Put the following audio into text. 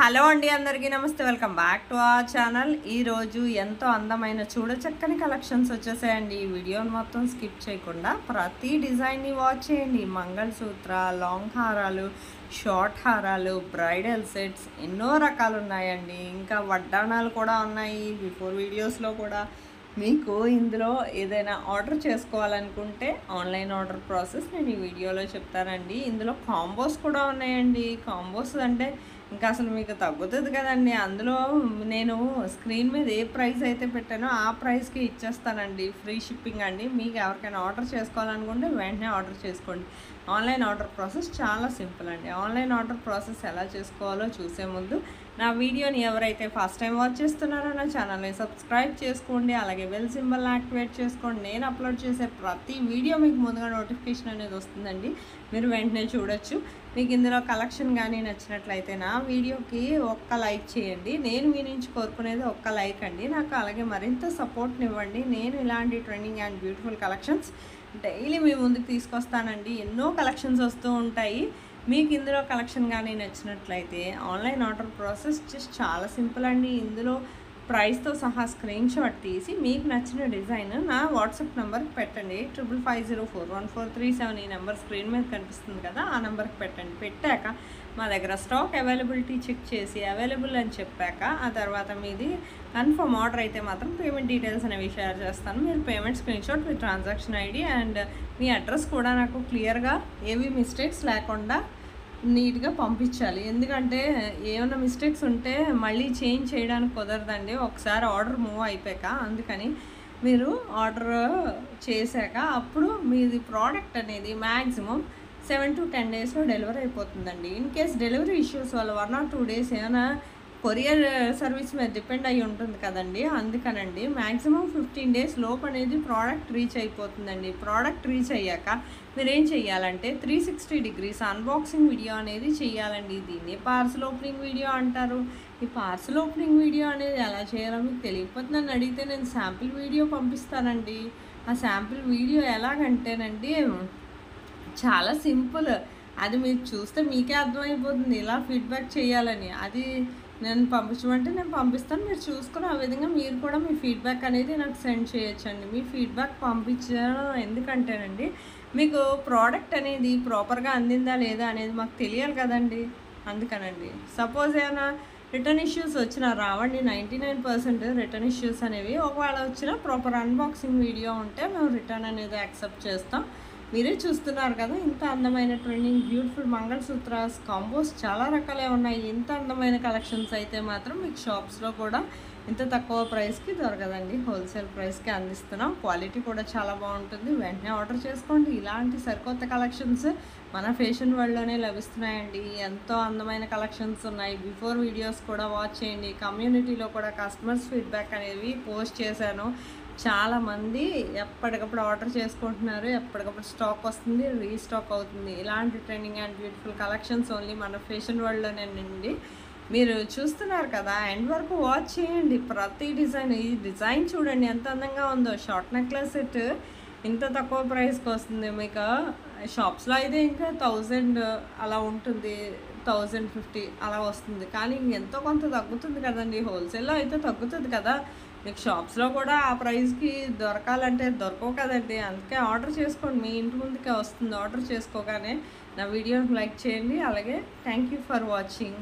Hello అండి, అందరికీ నమస్తే. Welcome back to our channel. ఈరోజు ఎంతో అందమైన చూడచక్కని కలెక్షన్స్ వచ్చేసాయండి. ఈ వీడియోని మొత్తం స్కిప్ చేయకుండా ప్రతి డిజైన్ని వాచ్ చేయండి. మంగళసూత్ర, లాంగ్ హారాలు, షార్ట్ హారాలు, బ్రైడల్ సెట్స్ ఎన్నో రకాలు ఉన్నాయండి. ఇంకా వడ్డాణాలు కూడా ఉన్నాయి. బిఫోర్ వీడియోస్లో కూడా మీకు ఇందులో ఏదైనా ఆర్డర్ చేసుకోవాలనుకుంటే ఆన్లైన్ ఆర్డర్ ప్రాసెస్ నేను ఈ వీడియోలో చెప్తానండి. ఇందులో కాంబోస్ కూడా ఉన్నాయండి. కాంబోస్ అంటే ఇంకా అసలు మీకు తగ్గుతుంది కదండి. అందులో నేను స్క్రీన్ మీద ఏ ప్రైస్ అయితే పెట్టానో ఆ ప్రైస్కి ఇచ్చేస్తానండి. ఫ్రీ షిప్పింగ్ అండి. మీకు ఎవరికైనా ఆర్డర్ చేసుకోవాలనుకుంటే వెంటనే ఆర్డర్ చేసుకోండి. ఆన్లైన్ ఆర్డర్ ప్రాసెస్ చాలా సింపుల్ అండి. ఆన్లైన్ ఆర్డర్ ప్రాసెస్ ఎలా చేసుకోవాలో చూసే ముందు నా వీడియోని ఎవరైతే ఫస్ట్ టైం వాచ్ చేస్తున్నారో నా ఛానల్ని సబ్స్క్రైబ్ చేసుకోండి. అలాగే బెల్ సింబల్ యాక్టివేట్ చేసుకోండి. నేను అప్లోడ్ చేసే ప్రతి వీడియో మీకు ముందుగా నోటిఫికేషన్ అనేది వస్తుందండి. మీరు వెంటనే చూడొచ్చు. మీకు ఇందులో కలెక్షన్ కానీ నచ్చినట్లయితే నా వీడియోకి ఒక్క లైక్ చేయండి. నేను మీ నుంచి కోరుకునేది ఒక్క లైక్ అండి. నాకు అలాగే మరింత సపోర్ట్ని ఇవ్వండి. నేను ఇలాంటి trending and beautiful collections daily మీ ముందుకు తీసుకొస్తానండి. ఎన్నో కలెక్షన్స్ వస్తూ ఉంటాయి. మీకు ఇందులో కలెక్షన్ కానీ నచ్చినట్లయితే ఆన్లైన్ ఆర్డర్ ప్రాసెస్ జస్ట్ చాలా సింపుల్ అండి. ఇందులో ప్రైస్తో సహా స్క్రీన్ షాట్ తీసి మీకు నచ్చిన డిజైన్ నా వాట్సాప్ నెంబర్కి పెట్టండి. 55041437 ఈ నెంబర్ స్క్రీన్ మీద కనిపిస్తుంది కదా, ఆ నెంబర్కి పెట్టండి. పెట్టాక మా దగ్గర స్టాక్ అవైలబిలిటీ చెక్ చేసి అవైలబుల్ అని చెప్పాక ఆ తర్వాత మీది కన్ఫర్మ్ ఆర్డర్ అయితే మాత్రం పేమెంట్ డీటెయిల్స్ అనేవి షేర్ చేస్తాను. మీరు payment screen shot me transaction ID and me address కూడా నాకు క్లియర్గా ఏవి మిస్టేక్స్ లేకుండా నీట్గా పంపించాలి. ఎందుకంటే ఏమైనా మిస్టేక్స్ ఉంటే మళ్ళీ చేంజ్ చేయడానికి కుదరదండి ఒకసారి ఆర్డర్ మూవ్ అయిపోయాక. అందుకని మీరు ఆర్డర్ చేశాక అప్పుడు మీది ప్రోడక్ట్ అనేది మ్యాక్సిమం 7 to 10 డేస్లో డెలివరీ అయిపోతుందండి. ఇన్ కేస్ డెలివరీ ఇష్యూస్ వల్ల 1 or 2 డేస్ ఏమైనా కొరియర్ సర్వీస్ మీద డిపెండ్ అయ్యి ఉంటుంది కదండి. అందుకనండి మ్యాక్సిమం 15 డేస్ లోపు అనేది ప్రోడక్ట్ రీచ్ అయిపోతుందండి. ప్రోడక్ట్ రీచ్ అయ్యాక మీరేం చేయాలంటే 360 degrees అన్బాక్సింగ్ వీడియో అనేది చేయాలండి. దీన్ని పార్సల్ ఓపెనింగ్ వీడియో అంటారు. ఈ పార్సల్ ఓపెనింగ్ వీడియో అనేది ఎలా చేయాలో మీకు తెలియకపోతే నన్ను అడిగితే నేను శాంపిల్ వీడియో పంపిస్తానండి. ఆ శాంపిల్ వీడియో ఎలాగంటేనండి చాలా సింపుల్. అది మీరు చూస్తే మీకే అర్థమైపోతుంది ఇలా ఫీడ్బ్యాక్ చేయాలని. అది నేను పంపించమంటే నేను పంపిస్తాను. మీరు చూసుకుని ఆ విధంగా మీరు కూడా మీ ఫీడ్బ్యాక్ అనేది నాకు సెండ్ చేయొచ్చండి. మీ ఫీడ్బ్యాక్ పంపించడం ఎందుకంటేనండి మీకు ప్రోడక్ట్ అనేది ప్రాపర్గా అందిందా లేదా అనేది మాకు తెలియాలి కదండి. అందుకనండి సపోజ్ ఏమైనా రిటర్న్ ఇష్యూస్ వచ్చినా రావండి. 99% రిటర్న్ ఇష్యూస్ అనేవి ఒకవేళ వచ్చినా ప్రాపర్ అన్బాక్సింగ్ వీడియో ఉంటే మేము రిటర్న్ అనేది యాక్సెప్ట్ చేస్తాం. మీరే చూస్తున్నారు కదా, ఇంత అందమైన ట్రెండింగ్ బ్యూటిఫుల్ మంగళసూత్రాస్ కాంబోస్ చాలా రకాలే ఉన్నాయి. ఇంత అందమైన కలెక్షన్స్ అయితే మాత్రం మీకు షాప్స్లో కూడా ఇంత తక్కువ ప్రైస్కి దొరకదండి. హోల్సేల్ ప్రైస్కి అందిస్తున్నాం. క్వాలిటీ కూడా చాలా బాగుంటుంది. వెంటనే ఆర్డర్ చేసుకోండి. ఇలాంటి సరికొత్త కలెక్షన్స్ మన ఫ్యాషన్ వరల్డ్లోనే లభిస్తున్నాయండి. ఎంతో అందమైన కలెక్షన్స్ ఉన్నాయి. బిఫోర్ వీడియోస్ కూడా వాచ్ చేయండి. కమ్యూనిటీలో కూడా కస్టమర్స్ ఫీడ్బ్యాక్ అనేవి పోస్ట్ చేశాను. చాలామంది ఎప్పటికప్పుడు ఆర్డర్ చేసుకుంటున్నారు. ఎప్పటికప్పుడు స్టాక్ వస్తుంది, రీస్టాక్ అవుతుంది. ఇలాంటి trending and beautiful collections only మన ఫ్యాషన్ వరల్డ్లోనేనండి. మీరు చూస్తున్నారు కదా, ఎండ్ వరకు వాచ్ చేయండి. ప్రతి డిజైన్, ఈ డిజైన్ చూడండి ఎంత అందంగా ఉందో. షార్ట్ నెక్లెస్ సెట్ ఇంత తక్కువ ప్రైస్కి వస్తుంది. మీకు షాప్స్లో అయితే ఇంకా 1000 అలా ఉంటుంది, 1050 అలా వస్తుంది. కానీ ఎంతో కొంత తగ్గుతుంది కదండి. హోల్సేల్లో అయితే తగ్గుతుంది కదా. మీకు షాప్స్లో కూడా ఆ ప్రైస్కి దొరకాలంటే దొరకవు కదండి. అందుకే ఆర్డర్ చేసుకోండి. మీ ఇంటి ముందుకే వస్తుంది. ఆర్డర్ చేసుకోగానే నా వీడియోని లైక్ చేయండి. అలాగే థ్యాంక్ యూ ఫర్ వాచింగ్.